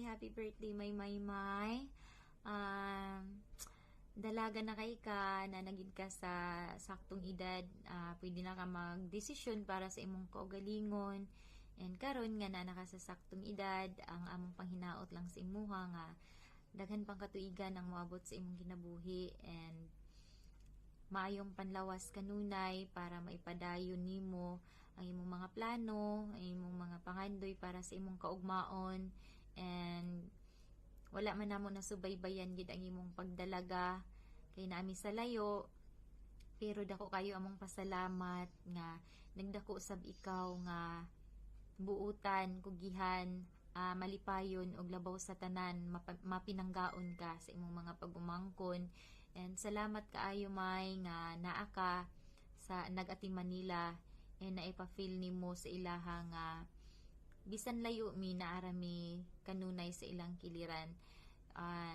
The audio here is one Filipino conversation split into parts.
happy birthday, May. Dalaga na kay ka na nagid ka sa saktong edad, pwede na ka magdesisyon para sa imong kaugalingon. And karon nga na naka sa saktong edad, ang among panghinaot lang sa imuha nga daghan pang katuigan ang moabot sa imong kinabuhi and maayong panlawas kanunay para maipadayon nimo ang imong mga plano, ang imong mga pangandoy para sa imong kaugmaon. And wala man namo nasubaybayan gid ang imong pagdalaga kay naami sa layo, pero dako kayo among pasalamat nga nagdako sab ikaw nga buutan, kugihan, malipayon og labaw sa tanan, mapinanggaon ka sa imong mga pagumangkon. And salamat kaayo May nga naa ka sa nag-ati Manila and naipa-feel nimo sa ilaha nga bisan layo mi naarami kanunay sa ilang kiliran.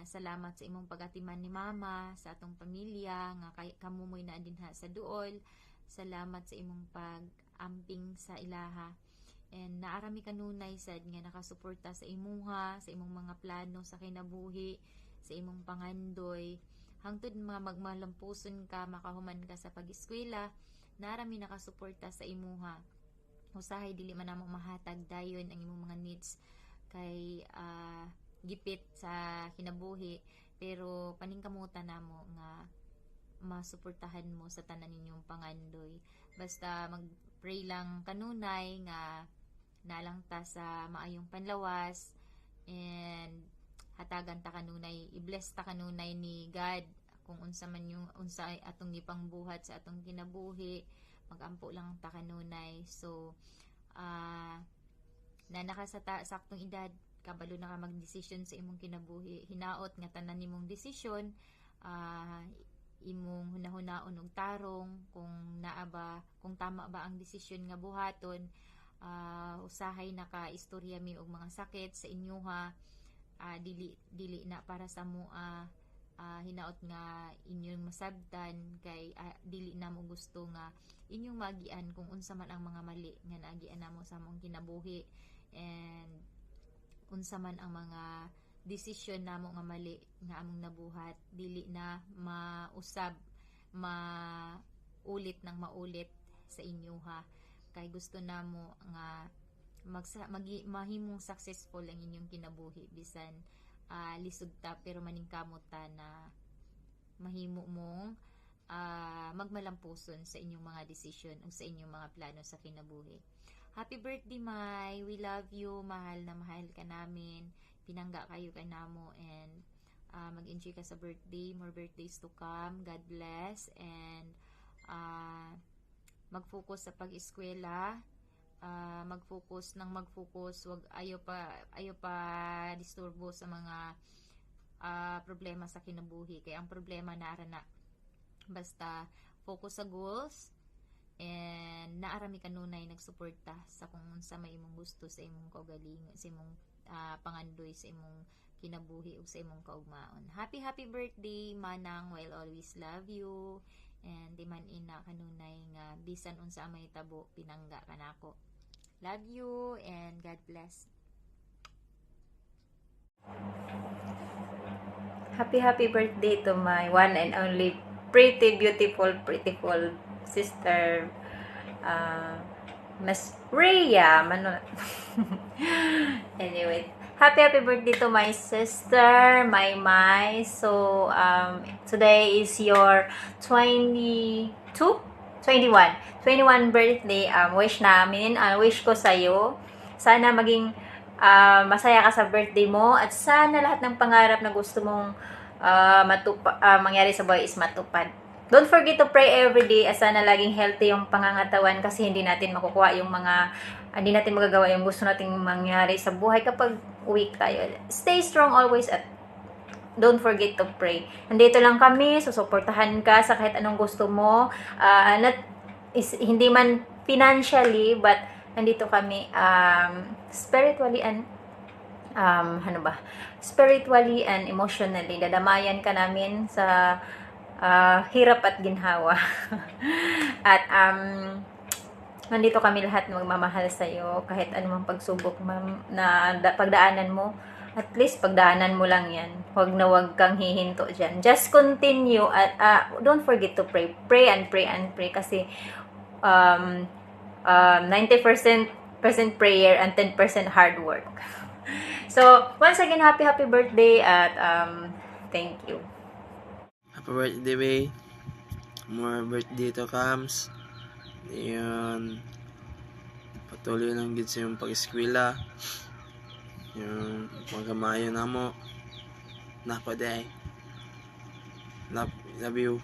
Salamat sa imong pag-atiman ni mama, sa atong pamilya nga kamo mo'y naa dinha sa duol. Salamat sa imong pag-amping sa ilaha. And naarami kanunay sad nga nakasuporta sa imuha, sa imong mga plano sa kinabuhi, sa imong pangandoy. Hangtod mga magmalampuson ka, makahuman ka sa pag-eskwela, naarami nakasuporta sa imuha. Usahay dili man namo mahatag dayon ang imong mga needs kay gipit sa kinabuhi, pero paningkamutan namo nga masuportahan mo sa tanan ninyong pangandoy. Basta mag-pray lang kanunay nga nalang ta sa maayong panlawas and hatagan ta kanunay, i-bless ta kanunay ni God kung unsa man yung unsa ay atong gipangbuhat sa atong kinabuhi, magampo lang ta kanunay. So na naka sa saktong edad, kabalo na ka magdesisyon sa imong kinabuhi, hinaot nga tanan nimong desisyon, imong hunahunaon og tarong kung naa ba, kung tama ba ang desisyon nga buhaton. Usahay naka-istorya mi og mga sakit sa inyoha, dili na para sa mua, hinaot nga inyong masabtan kay dili na mo gusto nga inyong magian kung unsa man ang mga mali nga naagian namo sa among kinabuhi and unsa man ang mga desisyon namo nga mali nga among nabuhat, dili na mausab maulit nang maulit sa inyoha. Kay gusto namo nga mahimong successful ang inyong kinabuhi bisan lisod ta, pero maningkamot ta na mahimo mong magmalampuson sa inyong mga desisyon o sa inyong mga plano sa kinabuhi. Happy birthday May, we love you, mahal na mahal ka namin, pinangga kayo ka namo, and mag-enjoy ka sa birthday, more birthdays to come, God bless, and mag-focus sa pag-eskwela, mag-focus, wag ayo pa disturbo sa mga problema sa kinabuhi, kaya ang problema naara na, basta focus sa goals and naarami kanunay nagsuporta sa kung unsa may imong gusto sa imong kaugalingon, sa imong pangandoy sa imong kinabuhi ug sa imong kaugmaon. Happy birthday Manang, will always love you, and di man ina kanunay nga bisan unsa may tabo pinangga kanako. Love you and God bless. Happy birthday to my one and only pretty beautiful sister, Miss Rhea Manuel. Anyway, happy birthday to my sister, May. So today is your 21 birthday. Wish ko sa'yo, sana maging masaya ka sa birthday mo, at sana lahat ng pangarap na gusto mong mangyari sa buhay is matupad. Don't forget to pray every day, at sana laging healthy yung pangangatawan, kasi hindi natin magagawa yung gusto nating mangyari sa buhay kapag weak tayo. Stay strong always, at don't forget to pray. Nandito lang kami, susuportahan ka sa kahit anong gusto mo. Hindi man financially, but nandito kami spiritually and spiritually and emotionally. Dadamayan ka namin sa hirap at ginhawa. At nandito kami lahat magmamahal sa iyo kahit anumang pagsubok na pagdaanan mo. At least pagdaanan mo lang yan. Huwag na huwag kang hihinto dyan. Just continue at don't forget to pray. Pray and pray and pray kasi 90% prayer and 10% hard work. So, once again, happy birthday at thank you. Happy birthday, Bay. More birthday to comes. Yun. Patuloy lang gid sa yung pag-eskwela. Yung magamayo na mo. Napaday. Love you.